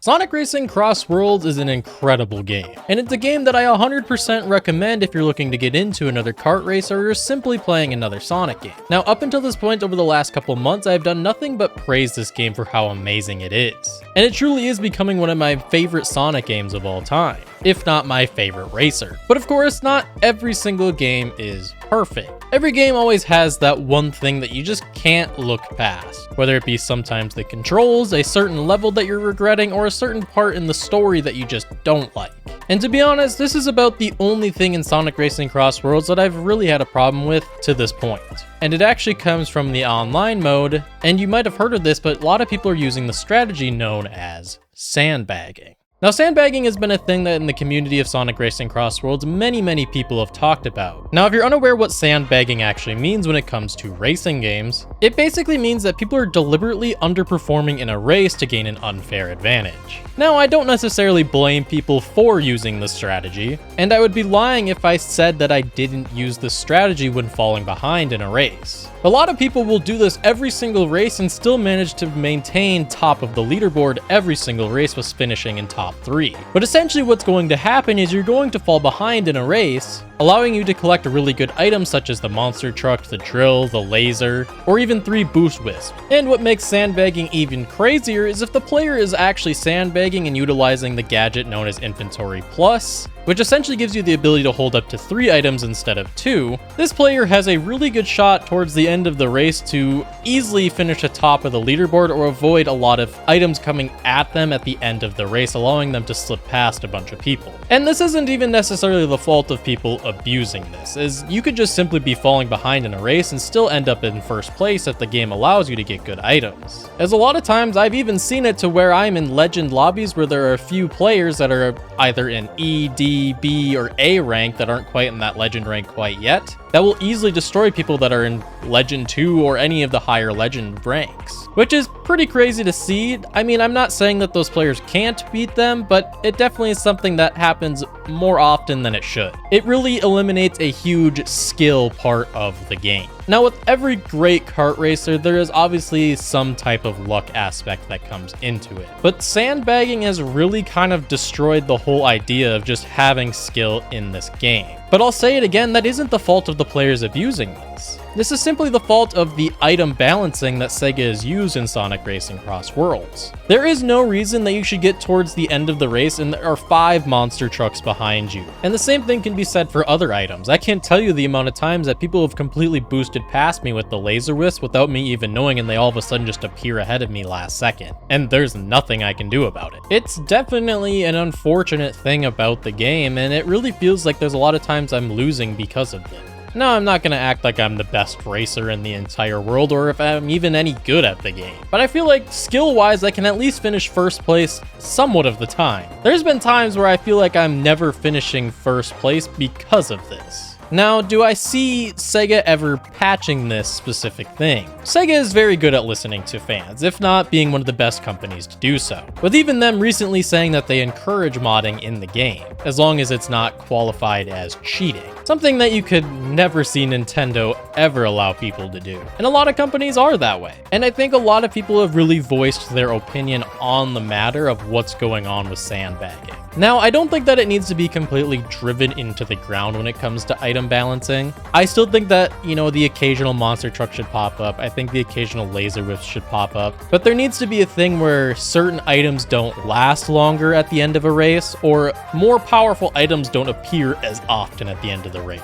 Sonic Racing CrossWorlds is an incredible game, and it's a game that I 100% recommend if you're looking to get into another kart race or you're simply playing another Sonic game. Now, up until this point over the last couple months, I've done nothing but praise this game for how amazing it is. And it truly is becoming one of my favorite Sonic games of all time, if not my favorite racer. But of course, not every single game is perfect. Every game always has that one thing that you just can't look past, whether it be sometimes the controls, a certain level that you're regretting, or a certain part in the story that you just don't like. And to be honest, this is about the only thing in Sonic Racing CrossWorlds that I've really had a problem with to this point. And it actually comes from the online mode, and you might have heard of this, but a lot of people are using the strategy known as sandbagging. Now, sandbagging has been a thing that in the community of Sonic Racing CrossWorlds, many people have talked about. Now, if you're unaware what sandbagging actually means when it comes to racing games, it basically means that people are deliberately underperforming in a race to gain an unfair advantage. Now, I don't necessarily blame people for using this strategy, and I would be lying if I said that I didn't use this strategy when falling behind in a race. A lot of people will do this every single race and still manage to maintain top of the leaderboard every single race with finishing in top 3. But essentially what's going to happen is you're going to fall behind in a race, allowing you to collect really good items such as the monster truck, the drill, the laser, or even 3 boost wisps. And what makes sandbagging even crazier is if the player is actually sandbagging and utilizing the gadget known as Inventory Plus, which essentially gives you the ability to hold up to 3 items instead of 2, this player has a really good shot towards the end of the race to easily finish atop of the leaderboard or avoid a lot of items coming at them at the end of the race, allowing them to slip past a bunch of people. And this isn't even necessarily the fault of people abusing this, as you could just simply be falling behind in a race and still end up in first place if the game allows you to get good items. As a lot of times I've even seen it to where I'm in legend lobbies where there are a few players that are either in E, D, B, or A rank that aren't quite in that legend rank quite yet, that will easily destroy people that are in Legend 2 or any of the higher Legend ranks. Which is pretty crazy to see. I mean, I'm not saying that those players can't beat them, but it definitely is something that happens more often than it should. It really eliminates a huge skill part of the game. Now, with every great kart racer, there is obviously some type of luck aspect that comes into it. But sandbagging has really kind of destroyed the whole idea of just having skill in this game. But I'll say it again, that isn't the fault of the players abusing this. This is simply the fault of the item balancing that Sega has used in Sonic Racing CrossWorlds. There is no reason that you should get towards the end of the race and there are 5 monster trucks behind you. And the same thing can be said for other items. I can't tell you the amount of times that people have completely boosted past me with the laser wisp without me even knowing, and they all of a sudden just appear ahead of me last second. And there's nothing I can do about it. It's definitely an unfortunate thing about the game, and it really feels like there's a lot of times I'm losing because of it. No, I'm not going to act like I'm the best racer in the entire world or if I'm even any good at the game. But I feel like skill-wise, I can at least finish first place somewhat of the time. There's been times where I feel like I'm never finishing first place because of this. Now, do I see Sega ever patching this specific thing? Sega is very good at listening to fans, if not being one of the best companies to do so, with even them recently saying that they encourage modding in the game, as long as it's not qualified as cheating. Something that you could never see Nintendo ever allow people to do. And a lot of companies are that way. And I think a lot of people have really voiced their opinion on the matter of what's going on with sandbagging. Now, I don't think that it needs to be completely driven into the ground when it comes to item balancing. I still think that, the occasional monster truck should pop up. I think the occasional laser whip should pop up. But there needs to be a thing where certain items don't last longer at the end of a race, or more powerful items don't appear as often at the end of the race.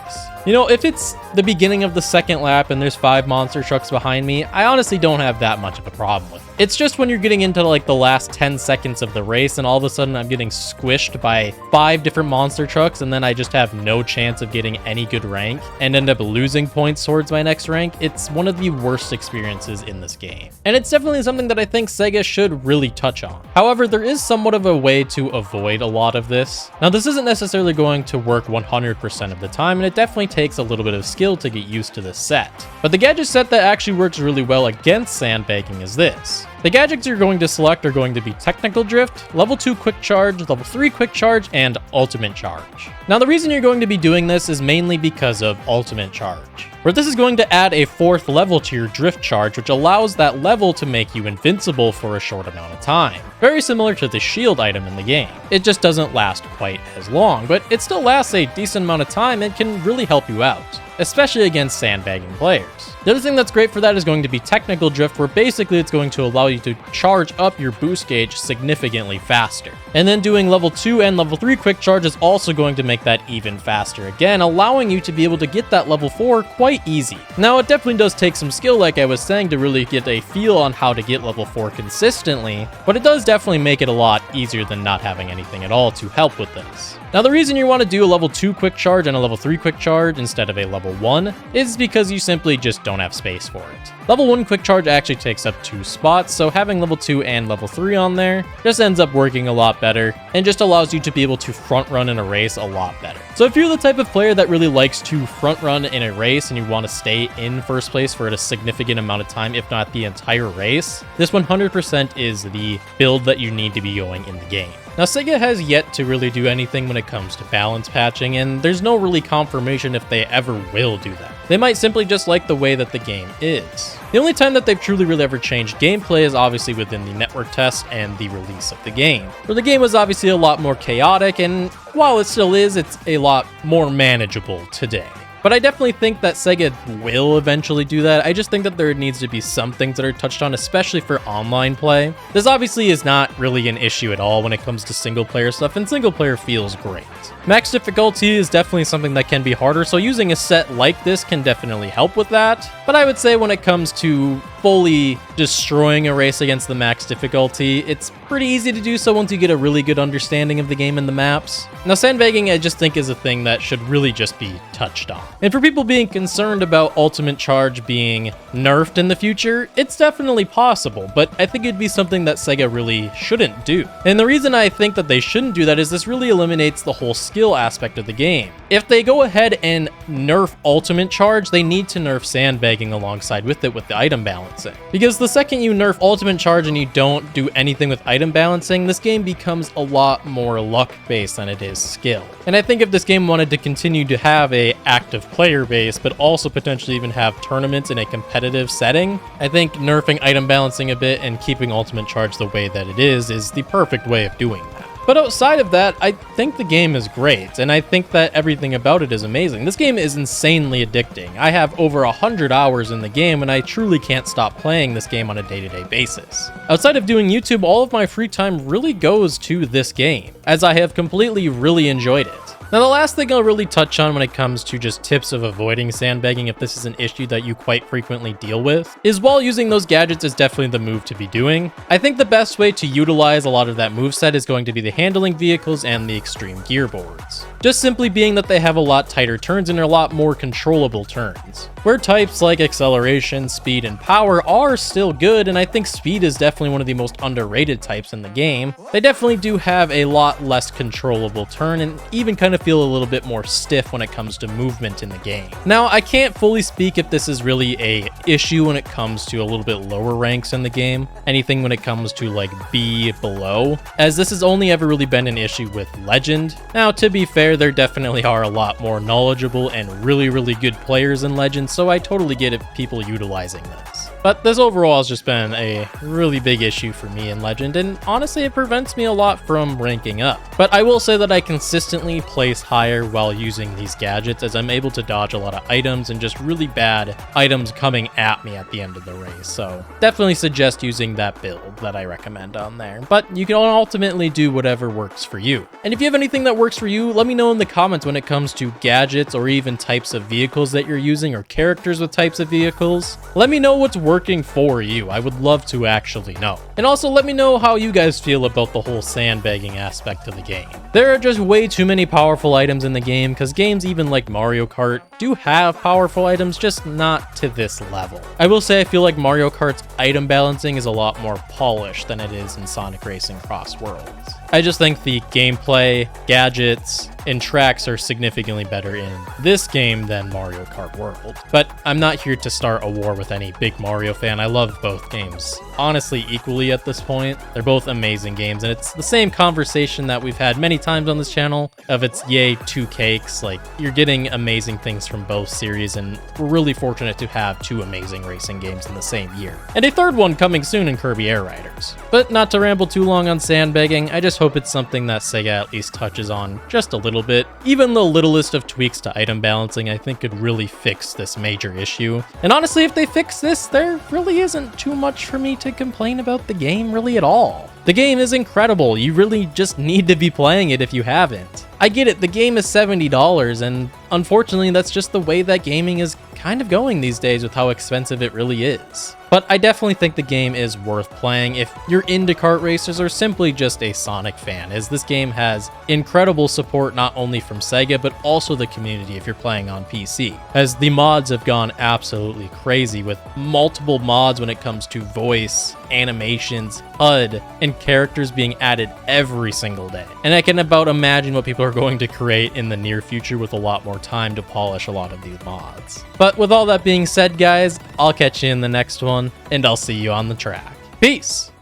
If it's the beginning of the second lap and there's 5 monster trucks behind me, I honestly don't have that much of a problem with it. It's just when you're getting into like the last 10 seconds of the race and all of a sudden I'm getting squished by 5 different monster trucks and then I just have no chance of getting any good rank and end up losing points towards my next rank. It's one of the worst experiences in this game. And it's definitely something that I think Sega should really touch on. However, there is somewhat of a way to avoid a lot of this. Now, this isn't necessarily going to work 100% of the time, and it definitely takes a little bit of skill to get used to this set. But the gadget set that actually works really well against sandbagging is this. The gadgets you're going to select are going to be Technical Drift, Level 2 Quick Charge, Level 3 Quick Charge, and Ultimate Charge. Now, the reason you're going to be doing this is mainly because of Ultimate Charge, where this is going to add a 4th level to your drift charge, which allows that level to make you invincible for a short amount of time. Very similar to the shield item in the game. It just doesn't last quite as long, but it still lasts a decent amount of time and can really help you out, especially against sandbagging players. The other thing that's great for that is going to be technical drift, where basically it's going to allow you to charge up your boost gauge significantly faster. And then doing level 2 and level 3 quick charge is also going to make that even faster, again allowing you to be able to get that level 4 quite easy. Now it definitely does take some skill, like I was saying, to really get a feel on how to get level 4 consistently, but it does definitely make it a lot easier than not having anything at all to help with this. Now the reason you want to do a level 2 quick charge and a level 3 quick charge instead of a level 1 is because you simply just don't have space for it. Level 1 quick charge actually takes up 2 spots, so having level 2 and level 3 on there just ends up working a lot better and just allows you to be able to front run in a race a lot better. So if you're the type of player that really likes to front run in a race and you want to stay in first place for a significant amount of time, if not the entire race, this 100% is the build that you need to be going in the game. Now, Sega has yet to really do anything when it comes to balance patching, and there's no really confirmation if they ever will do that. They might simply just like the way that the game is. The only time that they've truly really ever changed gameplay is obviously within the network test and the release of the game, where the game was obviously a lot more chaotic, and while it still is, it's a lot more manageable today. But I definitely think that Sega will eventually do that. I just think that there needs to be some things that are touched on, especially for online play. This obviously is not really an issue at all when it comes to single player stuff, and single player feels great. Max difficulty is definitely something that can be harder, so using a set like this can definitely help with that. But I would say when it comes to fully destroying a race against the max difficulty, it's pretty easy to do so once you get a really good understanding of the game and the maps. Now, sandbagging I just think is a thing that should really just be touched on. And for people being concerned about ultimate charge being nerfed in the future, it's definitely possible, but I think it'd be something that Sega really shouldn't do. And the reason I think that they shouldn't do that is this really eliminates the whole skill aspect of the game. If they go ahead and nerf ultimate charge, they need to nerf sandbagging alongside with it with the item balancing. Because the second you nerf ultimate charge and you don't do anything with item balancing, this game becomes a lot more luck based than it is skill. And I think if this game wanted to continue to have a active player base, but also potentially even have tournaments in a competitive setting, I think nerfing item balancing a bit and keeping ultimate charge the way that it is the perfect way of doing that. But outside of that, I think the game is great, and I think that everything about it is amazing. This game is insanely addicting. I have over 100 hours in the game, and I truly can't stop playing this game on a day-to-day basis. Outside of doing YouTube, all of my free time really goes to this game, as I have completely really enjoyed it. Now, the last thing I'll really touch on when it comes to just tips of avoiding sandbagging if this is an issue that you quite frequently deal with, is while using those gadgets is definitely the move to be doing. I think the best way to utilize a lot of that moveset is going to be the handling vehicles and the extreme gearboards. Just simply being that they have a lot tighter turns and a lot more controllable turns. Where types like acceleration, speed, and power are still good, and I think speed is definitely one of the most underrated types in the game, they definitely do have a lot less controllable turn and even kind of feel a little bit more stiff when it comes to movement in the game. Now, I can't fully speak if this is really a issue when it comes to a little bit lower ranks in the game, anything when it comes to like B below, as this has only ever really been an issue with Legend. Now, to be fair, there definitely are a lot more knowledgeable and really good players in Legend, so I totally get it people utilizing this. But this overall has just been a really big issue for me in Legend, and honestly it prevents me a lot from ranking up. But I will say that I consistently place higher while using these gadgets, as I'm able to dodge a lot of items and just really bad items coming at me at the end of the race. So definitely suggest using that build that I recommend on there. But you can ultimately do whatever works for you. And if you have anything that works for you, let me know in the comments when it comes to gadgets or even types of vehicles that you're using or characters with types of vehicles. Let me know what's working for you. I would love to actually know. And also let me know how you guys feel about the whole sandbagging aspect of the game. There are just way too many powerful items in the game, because games even like Mario Kart do have powerful items, just not to this level. I will say I feel like Mario Kart's item balancing is a lot more polished than it is in Sonic Racing CrossWorlds. I just think the gameplay, gadgets, and tracks are significantly better in this game than Mario Kart World. But I'm not here to start a war with any big Mario fan. I love both games honestly equally at this point. They're both amazing games, and it's the same conversation that we've had many times on this channel of it's yay, two cakes. Like, you're getting amazing things from both series, and we're really fortunate to have two amazing racing games in the same year. And a third one coming soon in Kirby Air Riders. But not to ramble too long on sandbagging, I just hope it's something that Sega at least touches on just a little bit. Even the littlest of tweaks to item balancing I think could really fix this major issue. And honestly, if they fix this, there really isn't too much for me to complain about the game really at all. The game is incredible, you really just need to be playing it if you haven't. I get it, the game is $70, and unfortunately that's just the way that gaming is kind of going these days with how expensive it really is. But I definitely think the game is worth playing if you're into kart racers or simply just a Sonic fan, as this game has incredible support not only from Sega, but also the community if you're playing on PC, as the mods have gone absolutely crazy with multiple mods when it comes to voice, animations, HUD, and characters being added every single day. And I can about imagine what people are going to create in the near future with a lot more time to polish a lot of these mods. But with all that being said, guys, I'll catch you in the next one, and I'll see you on the track. Peace!